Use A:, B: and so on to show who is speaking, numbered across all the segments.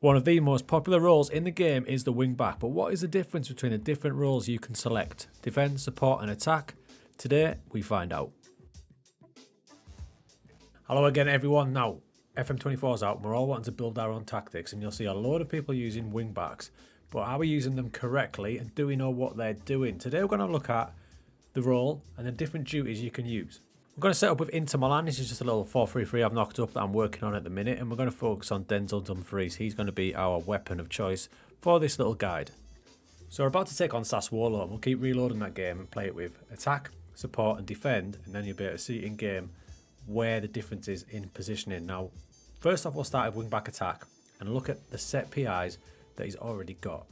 A: One of the most popular roles in the game is the wingback, but what is the difference between the different roles you can select? Defense, support and attack? Today we find out. Hello again everyone. Now FM24 is out and we're all wanting to build our own tactics, and you'll see a load of people using wingbacks, but are we using them correctly and do we know what they're doing? Today we're going to look at the role and the different duties you can use. We're going to set up with Inter Milan. This is just a little 4-3-3 I've knocked up that I'm working on at the minute, and we're going to focus on Denzel Dumfries. He's going to be our weapon of choice for this little guide. So we're about to take on Sassuolo, and we'll keep reloading that game and play it with attack, support and defend, and then you'll be able to see in game where the difference is in positioning. Now, first off, we'll start with Wingback Attack and look at the set PIs that he's already got.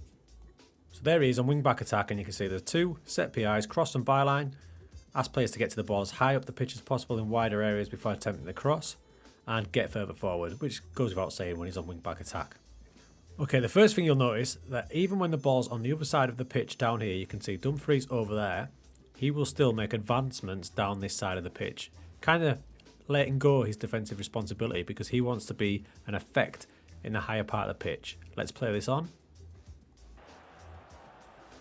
A: So there he is on Wingback Attack, and you can see there's two set PIs, cross and byline. Ask players to get to the ball as high up the pitch as possible in wider areas before attempting the cross, and get further forward, which goes without saying when he's on Wingback Attack. Okay, the first thing you'll notice that even when the ball's on the other side of the pitch down here, you can see Dumfries over there, he will still make advancements down this side of the pitch, kind of letting go his defensive responsibility because he wants to be an effect in the higher part of the pitch. Let's play this on.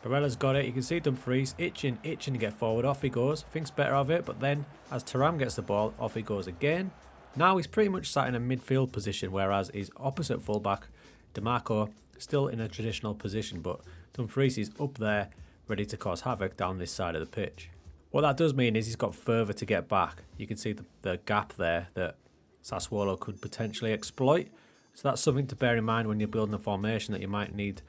A: Barella's got it. You can see Dumfries itching to get forward. Off he goes. Thinks better of it, but then as Thuram gets the ball, off he goes again. Now he's pretty much sat in a midfield position, whereas his opposite fullback, DeMarco, still in a traditional position, but Dumfries is up there ready to cause havoc down this side of the pitch. What that does mean is he's got further to get back. You can see the gap there that Sassuolo could potentially exploit. So that's something to bear in mind when you're building a formation that you might need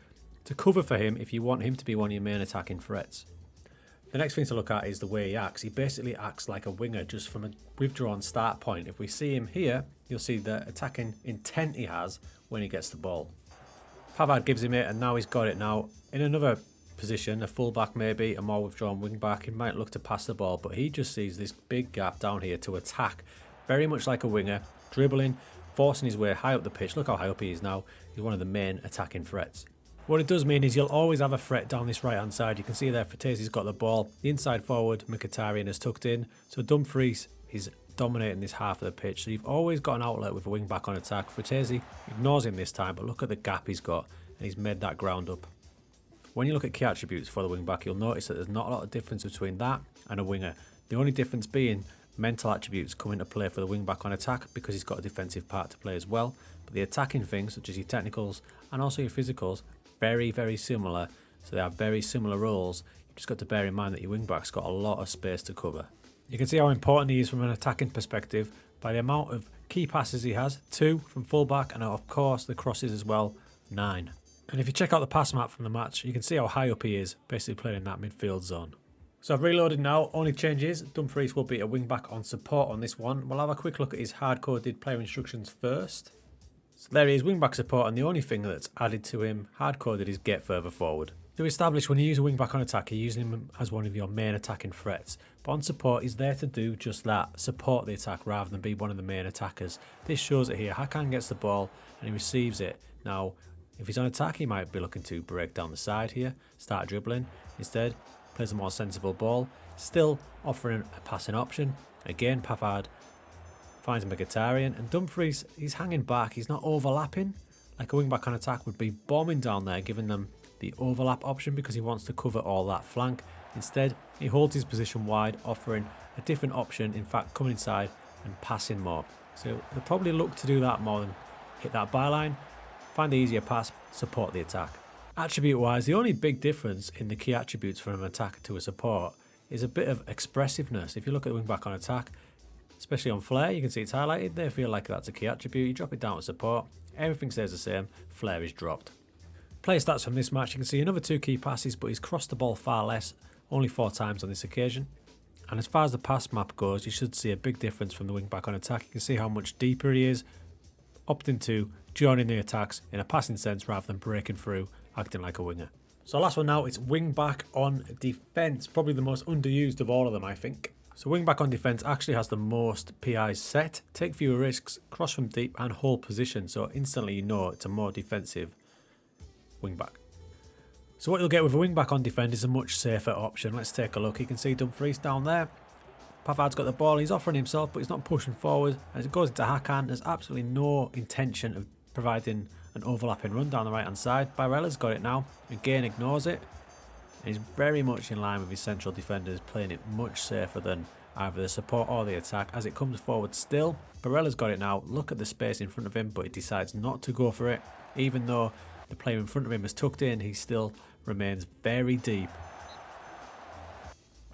A: to cover for him if you want him to be one of your main attacking threats. The next thing to look at is the way he acts. He basically acts like a winger just from a withdrawn start point. If we see him here, you'll see the attacking intent he has when he gets the ball. Pavard gives him it, and now he's got it. Now in another position, a fullback maybe, a more withdrawn wing back, he might look to pass the ball, but he just sees this big gap down here to attack, very much like a winger, dribbling, forcing his way high up the pitch. Look how high up he is now. He's one of the main attacking threats. What it does mean is you'll always have a threat down this right hand side. You can see there Fratese's got the ball, the inside forward Mkhitaryan is tucked in, so Dumfries is dominating this half of the pitch, so you've always got an outlet with a wing back on attack. Fratese ignores him this time, but look at the gap he's got, and he's made that ground up. When you look at key attributes for the wing back, you'll notice that there's not a lot of difference between that and a winger. The only difference being mental attributes come into play for the wing back on attack because he's got a defensive part to play as well, but the attacking things such as your technicals and also your physicals, very similar, so they have very similar roles. You've just got to bear in mind that your wing back's got a lot of space to cover. You can see how important he is from an attacking perspective by the amount of key passes he has, 2 from fullback, and of course the crosses as well, 9. And if you check out the pass map from the match, you can see how high up he is, basically playing in that midfield zone. So I've reloaded now. Only changes, Dumfries will be a wing back on support on this one. We'll have a quick look at his hard-coded player instructions first. So there he is, wingback support, and the only thing that's added to him, hard-coded, is get further forward. To establish when you use a wingback on attack, you're using him as one of your main attacking threats. But on support, he's there to do just that, support the attack rather than be one of the main attackers. This shows it here. Hakan gets the ball and he receives it. Now, if he's on attack, he might be looking to break down the side here, start dribbling. Instead, plays a more sensible ball, still offering a passing option. Again, Pavard finds Mkhitaryan, and Dumfries, he's hanging back, he's not overlapping. Like a wingback on attack would be bombing down there, giving them the overlap option because he wants to cover all that flank. Instead, he holds his position wide, offering a different option, in fact coming inside and passing more. So he'll probably look to do that more than hit that byline, find the easier pass, support the attack. Attribute wise, the only big difference in the key attributes from an attacker to a support is a bit of expressiveness. If you look at the wingback on attack, especially on flair, you can see it's highlighted. They feel like that's a key attribute. You drop it down to support, everything stays the same, flair is dropped. Player stats from this match, you can see another 2 key passes, but he's crossed the ball far less, only 4 times on this occasion. And as far as the pass map goes, you should see a big difference from the wing back on attack. You can see how much deeper he is, opting to joining the attacks in a passing sense rather than breaking through, acting like a winger. So last one now, it's wing back on defense, probably the most underused of all of them, I think. So wingback on defense actually has the most PIs set, take fewer risks, cross from deep and hold position, so instantly you know it's a more defensive wingback. So what you'll get with a wingback on defend is a much safer option. Let's take a look. You can see Dumfries down there. Pavard's got the ball, he's offering himself but he's not pushing forward. As it goes into Hakan, there's absolutely no intention of providing an overlapping run down the right hand side. Barella's got it now. Again, ignores it. And he's very much in line with his central defenders, playing it much safer than either the support or the attack. As it comes forward still, Barella's got it now. Look at the space in front of him, but he decides not to go for it. Even though the player in front of him is tucked in, he still remains very deep.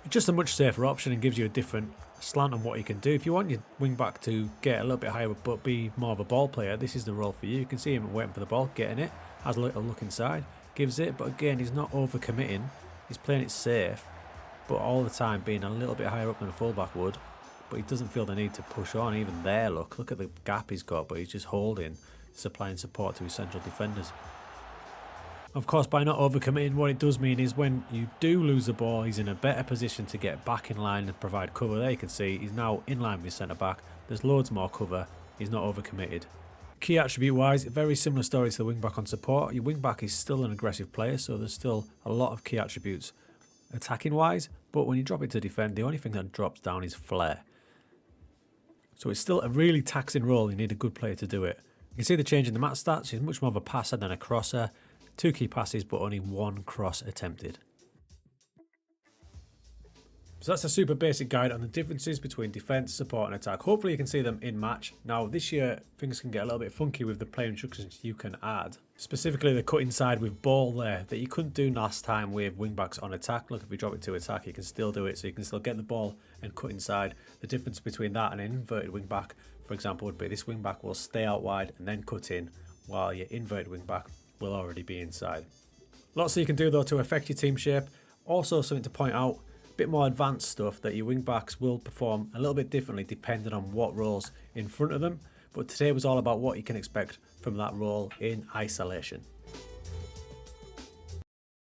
A: Just a much safer option and gives you a different slant on what you can do. If you want your wing back to get a little bit higher but be more of a ball player, this is the role for you. You can see him waiting for the ball, getting it, has a little look inside, gives it, but again, he's not over-committing. He's playing it safe, but all the time being a little bit higher up than a fullback would. But he doesn't feel the need to push on even there. Look at the gap he's got, but he's just holding, supplying support to his central defenders. Of course, by not overcommitting, what it does mean is when you do lose the ball, he's in a better position to get back in line and provide cover. There you can see he's now in line with his centre-back. There's loads more cover. He's not overcommitted. Key attribute-wise, very similar story to the wing-back on support. Your wing-back is still an aggressive player, so there's still a lot of key attributes attacking-wise. But when you drop it to defend, the only thing that drops down is flair. So it's still a really taxing role. You need a good player to do it. You can see the change in the match stats. He's much more of a passer than a crosser. 2 key passes, but only 1 cross attempted. So that's a super basic guide on the differences between defence, support and attack. Hopefully you can see them in match. Now this year things can get a little bit funky with the player instructions you can add. Specifically the cut inside with ball there that you couldn't do last time with wingbacks on attack. Look, if we drop it to attack you can still do it, so you can still get the ball and cut inside. The difference between that and an inverted wingback, for example, would be this wingback will stay out wide and then cut in, while your inverted wingback will already be inside. Lots that you can do though to affect your team shape. Also something to point out, a bit more advanced stuff that your wingbacks will perform a little bit differently depending on what role's in front of them. But today was all about what you can expect from that role in isolation.